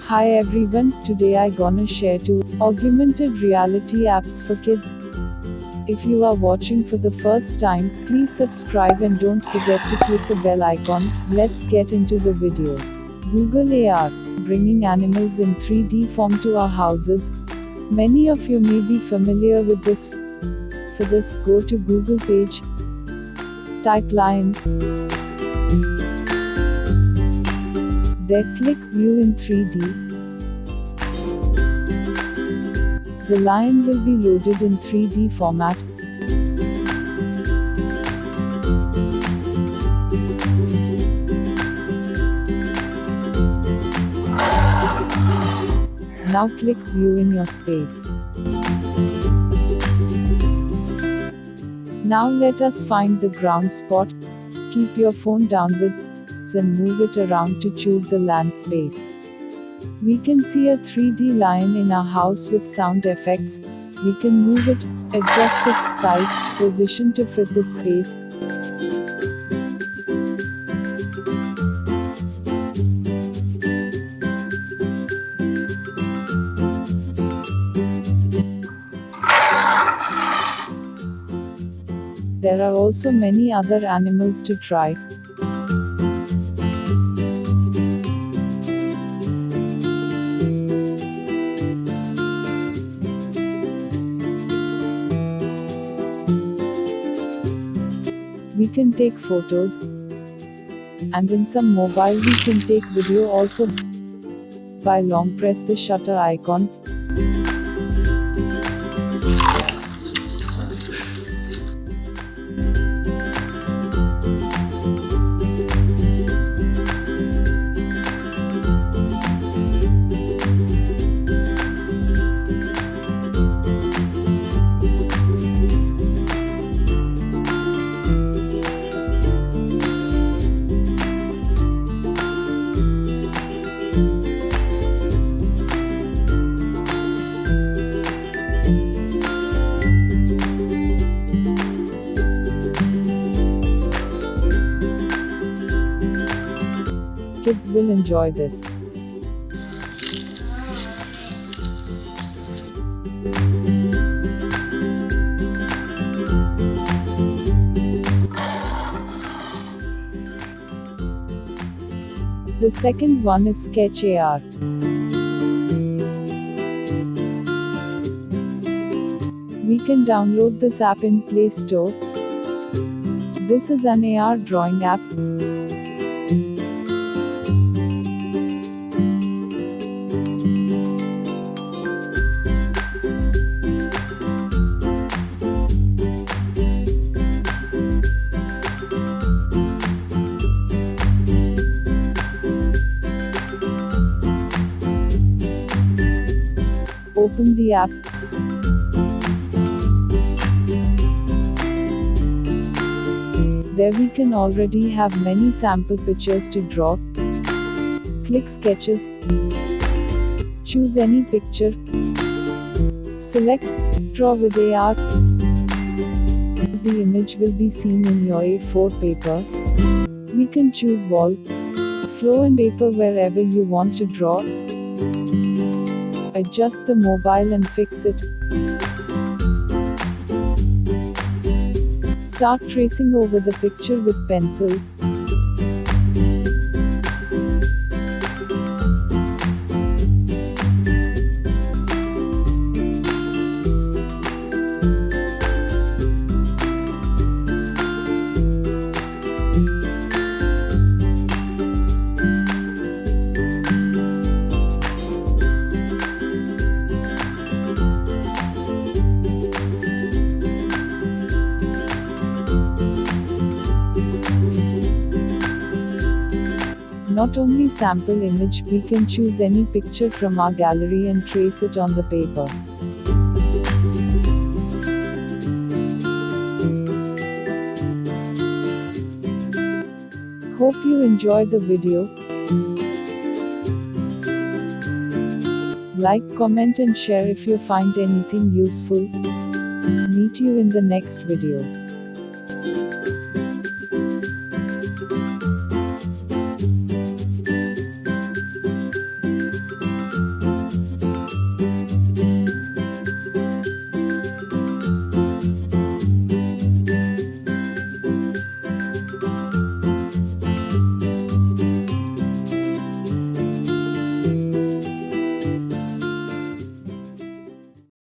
Hi everyone, today I gonna share 2 augmented reality apps for kids. If you are watching for the first time, please subscribe and don't forget to click the bell icon. Let's get into the video. Google AR, bringing animals in 3D form to our houses. Many of you may be familiar with this. For this, go to Google page, type lion, there click View in 3D. The lion will be loaded in 3D format. Now click View in your space. Now let us find the ground spot. Keep your phone down with and move it around to choose the land space. We can see a 3D lion in our house with sound effects. We can move it, adjust the size, position to fit the space. There are also many other animals to try. We can take photos, and in some mobile we can take video also. By long press the shutter icon. Kids will enjoy this. The second one is SketchAR. We can download this app in Play Store. This is an AR drawing app. Open the app. There we can already have many sample pictures to draw. Click Sketches. Choose any picture. Select Draw with AR. The image will be seen in your A4 paper. We can choose wall, floor and paper wherever you want to draw. Adjust the mobile and fix it. Start tracing over the picture with pencil. Not only sample image, we can choose any picture from our gallery and trace it on the paper. Hope you enjoyed the video. Like, comment and share if you find anything useful. Meet you in the next video.